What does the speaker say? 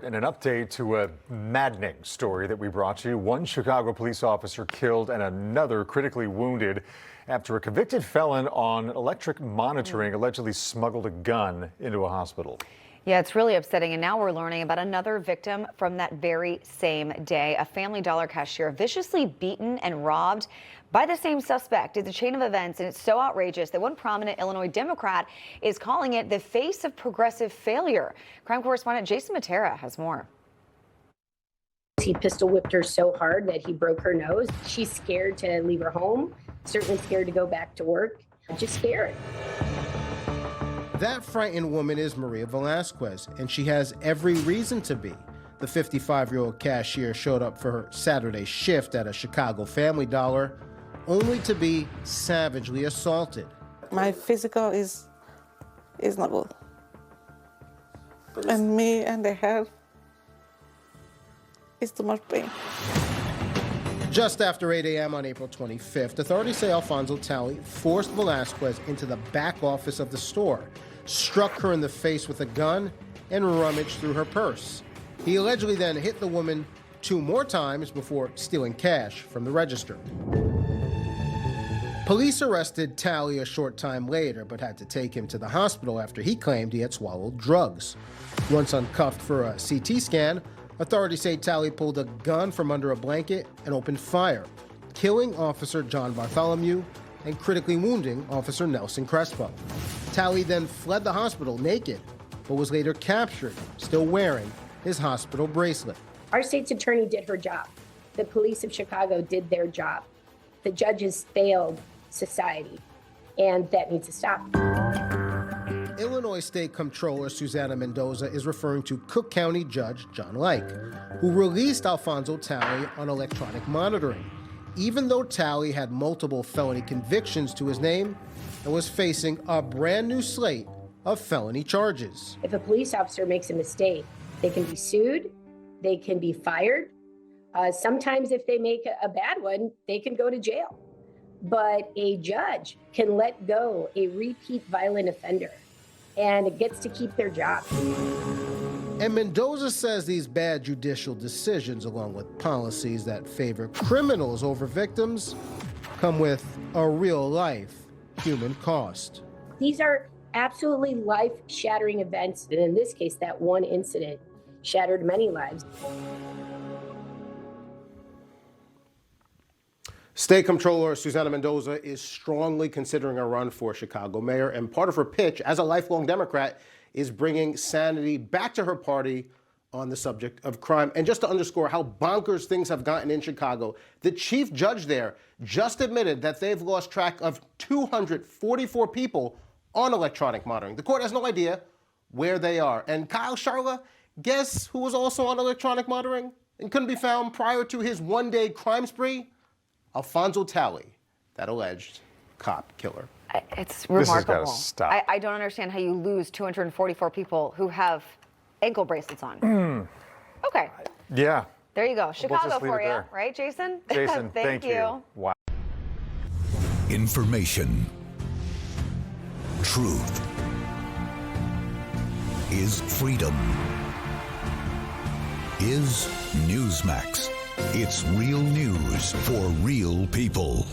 And an update to a maddening story that we brought you. One Chicago police officer killed and another critically wounded after a convicted felon on electric monitoring allegedly smuggled a gun into a hospital. Yeah, it's really upsetting. And now we're learning about another victim from that very same day. A Family Dollar cashier viciously beaten and robbed by the same suspect. It's a chain of events, and it's so outrageous that one prominent Illinois Democrat is calling it the face of progressive failure. Crime correspondent Jason Mattera has more. He pistol whipped her so hard that he broke her nose. She's scared to leave her home, certainly scared to go back to work, just scared. That frightened woman is Maria Velasquez, and she has every reason to be. The 55-year-old cashier showed up for her Saturday shift at a Chicago Family Dollar, only to be savagely assaulted. My physical is not good. And me and the head is too much pain. Just after 8 a.m. on April 25th, authorities say Alfonso Talley forced Velasquez into the back office of the store, struck her in the face with a gun, and rummaged through her purse. He allegedly then hit the woman 2 more times before stealing cash from the register. Police arrested Talley a short time later, but had to take him to the hospital after he claimed he had swallowed drugs. Once uncuffed for a CT scan, authorities say Talley pulled a gun from under a blanket and opened fire, killing Officer John Bartholomew and critically wounding Officer Nelson Crespo. Talley then fled the hospital naked, but was later captured, still wearing his hospital bracelet. Our state's attorney did her job. The police of Chicago did their job. The judges failed society, and that needs to stop. Illinois State Comptroller Susana Mendoza is referring to Cook County Judge John Like, who released Alfonso Talley on electronic monitoring, even though Talley had multiple felony convictions to his name and was facing a brand new slate of felony charges. If a police officer makes a mistake, they can be sued, they can be fired. Sometimes if they make a bad one, they can go to jail. But a judge can let go a repeat violent offender, and it gets to keep their job. And Mendoza says these bad judicial decisions, along with policies that favor criminals over victims, come with a real-life human cost. These are absolutely life-shattering events, and in this case, that one incident shattered many lives. State Comptroller Susana Mendoza is strongly considering a run for Chicago mayor, and part of her pitch as a lifelong Democrat is bringing sanity back to her party on the subject of crime. And just to underscore how bonkers things have gotten in Chicago, the chief judge there just admitted that they've lost track of 244 people on electronic monitoring. The court has no idea where they are. And Kyle Sharla, guess who was also on electronic monitoring and couldn't be found prior to his one-day crime spree? Alfonso Talley, that alleged cop killer. It's remarkable. This has gotta stop. I don't understand how you lose 244 people who have ankle bracelets on. Okay. Yeah. There you go. Chicago just leave for it you, there. right, Jason? Jason, Thank you. Wow. Information. Truth is freedom. Is Newsmax. It's real news for real people.